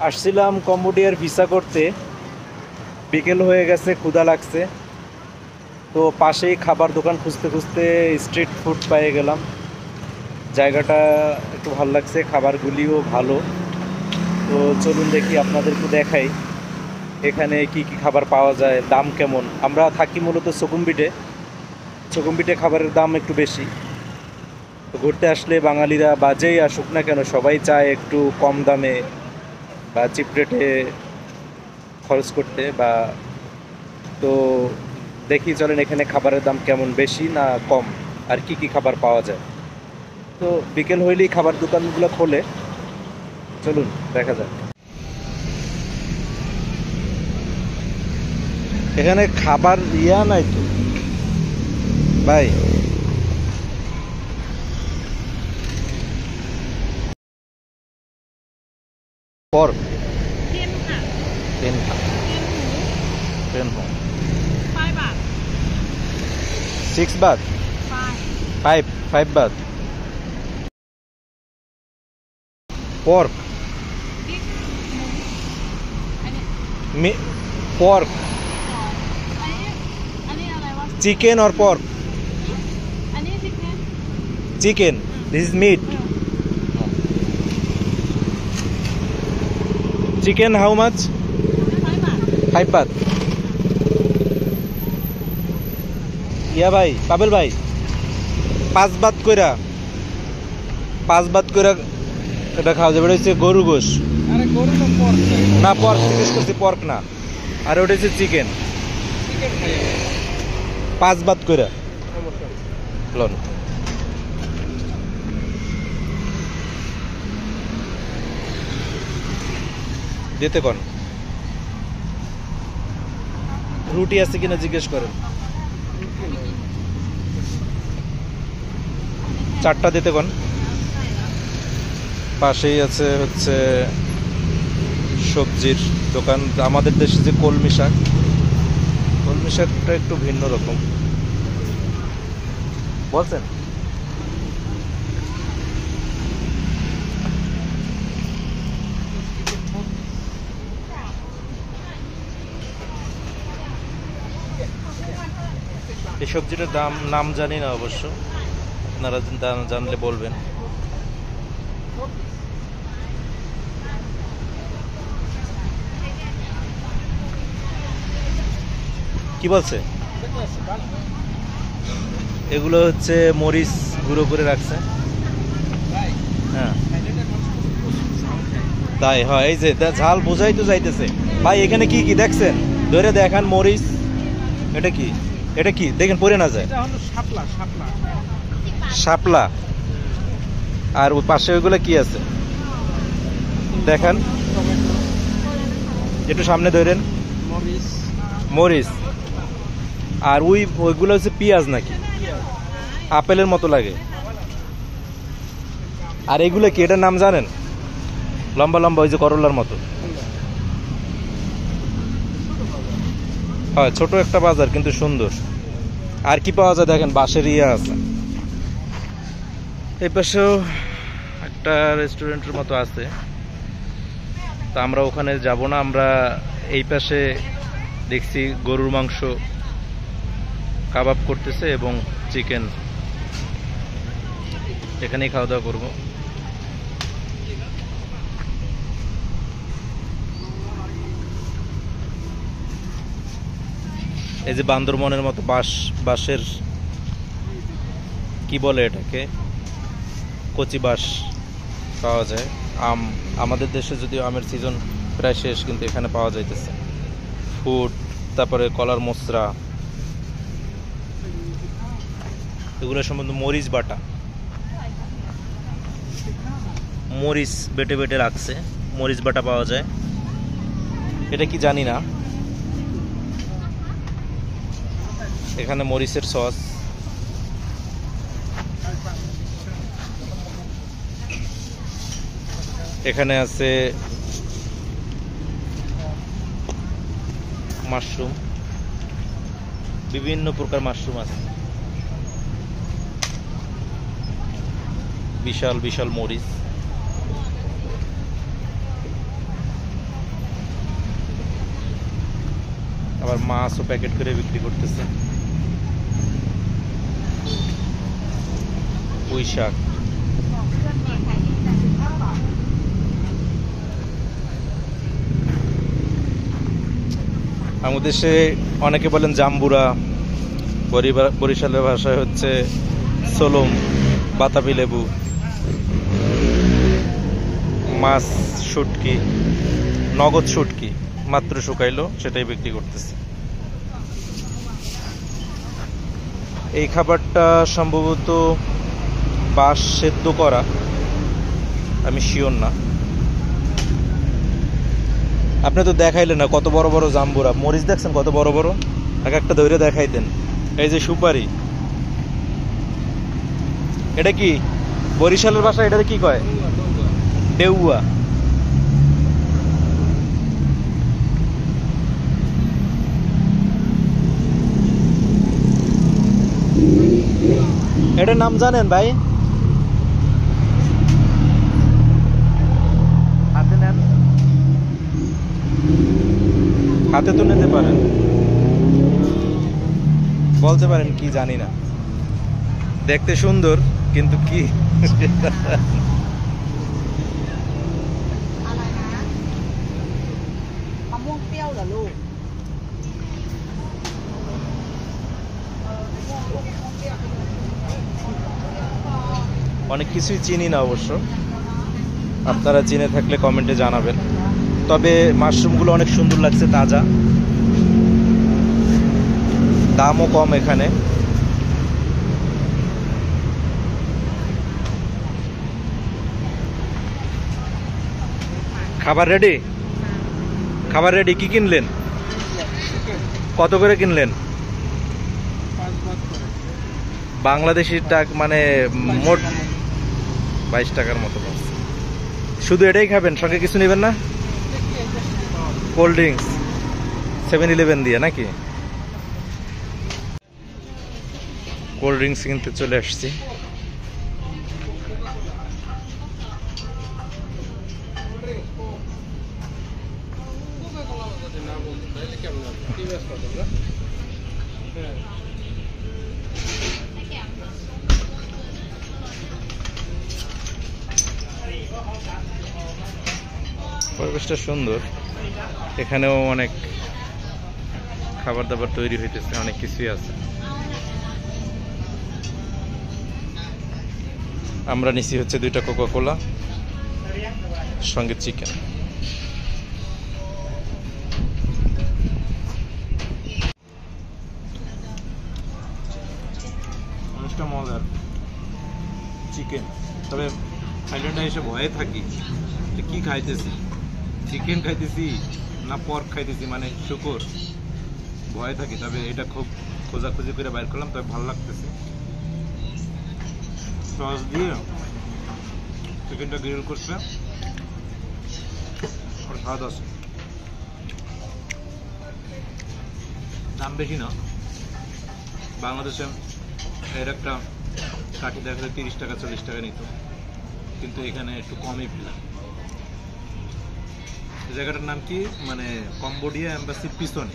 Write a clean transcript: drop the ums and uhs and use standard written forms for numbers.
আসছিলাম কম্বোডিয়ার ভিসা করতে, বিকেল হয়ে গেছে, ক্ষুধা লাগছে। তো পাশেই খাবার দোকান খুঁজতে খুঁজতে স্ট্রিট ফুড পেয়ে গেলাম। জায়গাটা একটু ভালো লাগছে, খাবারগুলিও ভালো। তো চলুন দেখি, আপনাদেরকে দেখাই এখানে কি কি খাবার পাওয়া যায়, দাম কেমন। আমরা থাকি মূলত সুকুমবিটে। সুকুমবিটে খাবারের দাম একটু বেশি। তো ঘুরতে আসলে বাঙালিরা বা যেই আসুক না কেন সবাই চায় একটু কম দামে বা চিপ রেটে খরচ করতে। বা তো দেখি চলেন এখানে খাবারের দাম কেমন, বেশি না কম, আর কি কি খাবার পাওয়া যায়। তো বিকেল হইলেই খাবার দোকানগুলো খোলে, চলুন দেখা যাক। এখানে খাবার ইয়া নাই তো ভাই। পর্ক 10 ค่ะ10 হো 5 baht 6 baht 5 baht pork Big อันนี้ me pork อันนี้อะไรวะ chicken or pork อันนี้ชิคเก้น chicken this is meat chicken how much 5 baht 5 baht ইয়া ভাই, পাবেল ভাই 5 বাত কইরা 5 বাত কইরা এটা খাওয়া যাবে। এটা হচ্ছে গরু গোশ। আরে গরু না পর্ক না, পর্ক জিজ্ঞেস করছি, পর্ক না। আর ওটা হচ্ছে চিকেন। চিকেন খাই 5 বাত কইরা সমস্যা লন। দিতে কোন রুটি আছে কিনা জিজ্ঞেস করেন। 4টা দিতে কোন। পাশেই আছে হচ্ছে সবজির দোকান। আমাদের দেশে যে কলমি শাক, কলমি শাকটা একটু ভিন্ন রকম বলছেন। এই সবজিটার নাম জানি না অবশ্য, আপনারা জানলে বলবেন। কি বলছে? এগুলো হচ্ছে মরিচ গুঁড়ো করে রাখছে। হ্যাঁ তাই হয়, এই যে ঝাল বোঝাই তো যাইতেছে ভাই। এখানে কি কি দেখছেন, ধরে দেখান। মরিচ, এটা কি, এটা কি দেখেন, পড়ে না যায়। এটা হলো শাপলা শাপলা শাপলা। আর ওই পাশে ওইগুলো কি আছে দেখান, একটু সামনে ধরেন। মরিচ মরিচ। আর ওইগুলো হচ্ছে পেঁয়াজ নাকি, আপেলের মতো লাগে। আর এগুলো কি, এটার নাম জানেন? লম্বা লম্বা, ওই যে করলার মতো। হয় ছোট একটা বাজার কিন্তু সুন্দর। আর কি পাওয়া যায় দেখেন, বাঁশের ইয়া আছে। এই পাশেও একটা রেস্টুরেন্টের মতো আছে, তা আমরা ওখানে যাব না। আমরা এই পাশে দেখছি গরুর মাংস কাবাব করতেছে এবং চিকেন, এখানেই খাওয়া দাওয়া করবো। এই যে বান্দরবনের মতো বাঁশের কি বলে এটাকে, কচি বাঁশ পাওয়া যায়। আমাদের দেশে যদিও আমের সিজন প্রায় শেষ, কিন্তু এখানে পাওয়া যাইতেছে। ফুড, তারপরে কলার মোচরা, এগুলো সম্বন্ধে মরিচ বাটা, মরিচ বেটে বেটে রাখছে, মরিচ বাটা পাওয়া যায়। এটা কি জানি না। এখানে মরিচের সস, এখানে আছে মাশরুম, বিভিন্ন প্রকার মাশরুম আছে। বিশাল বিশাল মরিচ। আবার মাছও প্যাকেট করে বিক্রি করতেছে। পুঁই শাক, আমাদের দেশে অনেকে বলেন জাম্বুরা, বরিশালের ভাষায় হচ্ছে সোলম, বাতাবি লেবু, মাছ শুটকি, নগদ শুটকি মাত্র শুকাইলো, সেটাই বিক্রি করতেছে। এই খাবারটা সম্ভবত বাঁশ সেদ্ধ করা, আমি শিওর না। আপনি তো দেখাইলেন না কত বড় বড় জাম্বুরা, মরিচ দেখছেন কত বড় বড়, এক একটা ধরে দেখাই দেন। এই যে সুপারি, এটা কি বরিশালের ভাষা, এটা কি কয়? ডেউয়া। এটার নাম জানেন ভাই? হাতে নেন, হাতে তো নিতে পারেন, বলতে পারেন কি জানি না। দেখতে সুন্দর কিন্তু কি অনেক কিছুই চিনি না অবশ্য, আপনারা চিনে থাকলে কমেন্টে জানাবেন। তবে মাশরুমগুলো অনেক সুন্দর লাগছে, তাজা, দামও কম এখানে। খাবার রেডি, খাবার রেডি। কি কিনলেন, কত করে কিনলেন? 5 ভাগ করে। বাংলাদেশি টাকা মানে মোট 22 টাকার মতো পড়ছে। শুধু এটাই খাবেন, সঙ্গে কিছু নেবেন না? কোল্ড ড্রিঙ্কস 7-11 দিয়ে নাকি? কোল্ড ড্রিঙ্কস কিনতে চলে আসছি। না বলতে তাহলে কেমন হবে? কি ব্যস্ত তোমরা? হ্যাঁ। পরিবেশটা সুন্দর, এখানেও অনেক খাবার দাবার তৈরি হইতেছে, অনেক কিছুই আছে। আমরা নিছি হচ্ছে 2টা কোকা-কোলা, সঙ্গে চিকেন। অনেকটা মজার চিকেন, তবে থাইল্যান্ডে এসে ভয়ে থাকি যে কি খাইতেছি, চিকেন খাইতেছি না পর্ক খাইতেছি, মানে শুকর, ভয়ে থাকি। তবে এটা খুব খোঁজাখুঁজি করে বাইর করলাম, তবে ভালো লাগতেছে। সস দিয়ে চিকেনটা গ্রিল করছে, আর স্বাদ আছে। দাম বেশি না, বাংলাদেশে এর একটা কাঠি দেখলে 30 টাকা 40 টাকা নিত, কিন্তু এখানে একটু কমই পেলাম। জায়গাটার নাম কি, মানে কম্বোডিয়া এম্বাসির পিছনে।